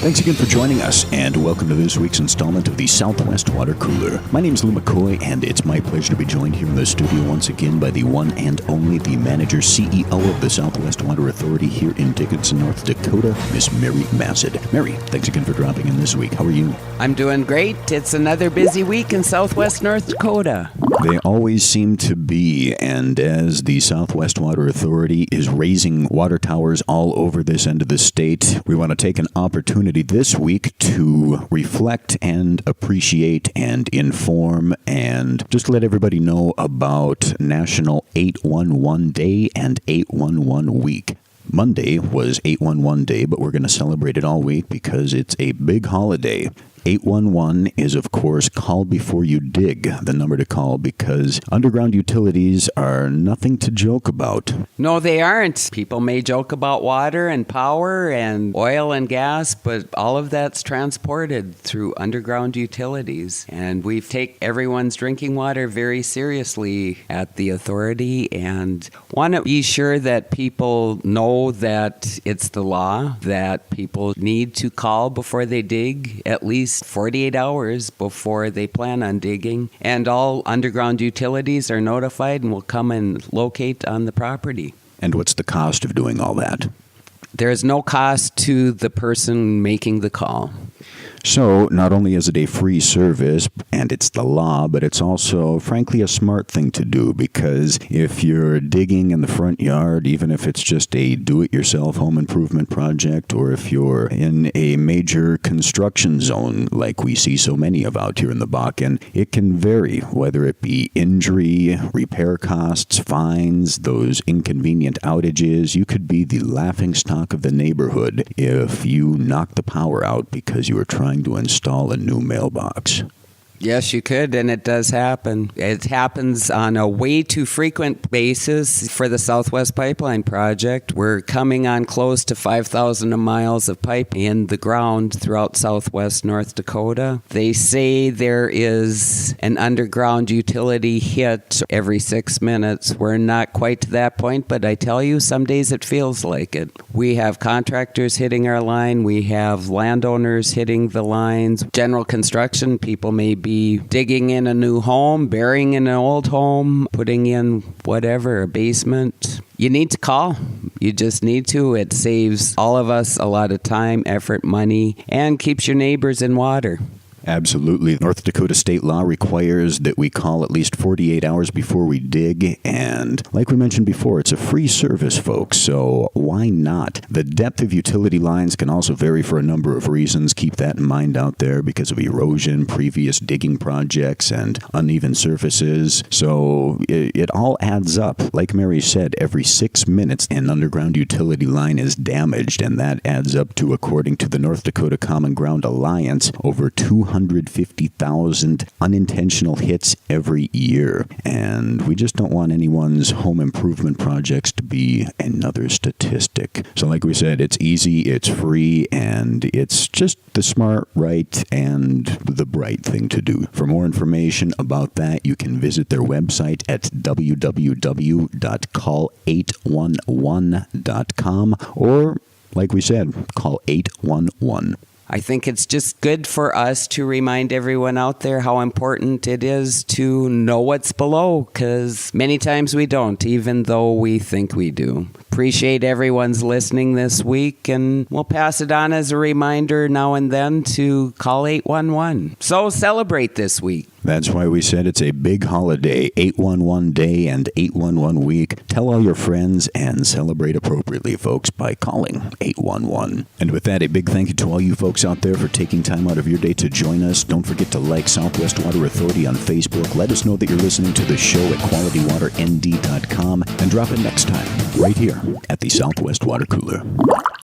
Thanks again for joining us, and welcome to this week's installment of the Southwest Water Cooler. My name is Lou McCoy, and it's my pleasure to be joined here in the studio once again by the one and only, the manager, CEO of the Southwest Water Authority here in Dickinson, North Dakota, Miss Mary Massad. Mary, thanks again for dropping in this week. How are you? I'm doing great. It's another busy week in Southwest North Dakota. They always seem to be, and as the Southwest Water Authority is raising water towers all over this end of the state, we want to take an opportunity this week to reflect and appreciate and inform and just let everybody know about National 811 Day and 811 Week. Monday was 811 Day, but we're going to celebrate it all week because it's a big holiday. 811 is, of course, call before you dig, the number to call, because underground utilities are nothing to joke about. No, they aren't. People may joke about water and power and oil and gas, but all of that's transported through underground utilities. And we take everyone's drinking water very seriously at the authority and want to be sure that people know that it's the law, that people need to call before they dig, at least 48 hours before they plan on digging, and all underground utilities are notified and will come and locate on the property. And what's the cost of doing all that? There is no cost to the person making the call. So, not only is it a free service, and it's the law, but it's also, frankly, a smart thing to do, because if you're digging in the front yard, even if it's just a do-it-yourself home improvement project, or if you're in a major construction zone like we see so many of out here in the Bakken, it can vary, whether it be injury, repair costs, fines, those inconvenient outages. You could be the laughingstock of the neighborhood if you knock the power out because you were trying to install a new mailbox. Yes, you could, and it does happen. It happens on a way too frequent basis for the Southwest Pipeline Project. We're coming on close to 5,000 miles of pipe in the ground throughout Southwest North Dakota. They say there is an underground utility hit every 6 minutes. We're not quite to that point, but I tell you, some days it feels like it. We have contractors hitting our line. We have landowners hitting the lines. General construction people may be digging in a new home, burying in an old home, putting in whatever, a basement. You need to call. You just need to. It saves all of us a lot of time, effort, money, and keeps your neighbors in water. Absolutely. North Dakota state law requires that we call at least 48 hours before we dig, and like we mentioned before, it's a free service, folks, so why not? The depth of utility lines can also vary for a number of reasons. Keep that in mind out there because of erosion, previous digging projects, and uneven surfaces. So it all adds up. Like Mary said, every 6 minutes an underground utility line is damaged, and that adds up to, according to the North Dakota Common Ground Alliance, over 250,000 unintentional hits every year. And we just don't want anyone's home improvement projects to be another statistic. So like we said, it's easy, it's free, and it's just the smart, right, and the bright thing to do. For more information about that, you can visit their website at www.call811.com, or, like we said, call 811. I think it's just good for us to remind everyone out there how important it is to know what's below, because many times we don't, even though we think we do. Appreciate everyone's listening this week, and we'll pass it on as a reminder now and then to call 811. So celebrate this week. That's why we said it's a big holiday, 811 Day and 811 Week. Tell all your friends and celebrate appropriately, folks, by calling 811. And with that, a big thank you to all you folks out there for taking time out of your day to join us. Don't forget to like Southwest Water Authority on Facebook. Let us know that you're listening to the show at qualitywaternd.com, and drop in next time, right here at the Southwest Water Cooler.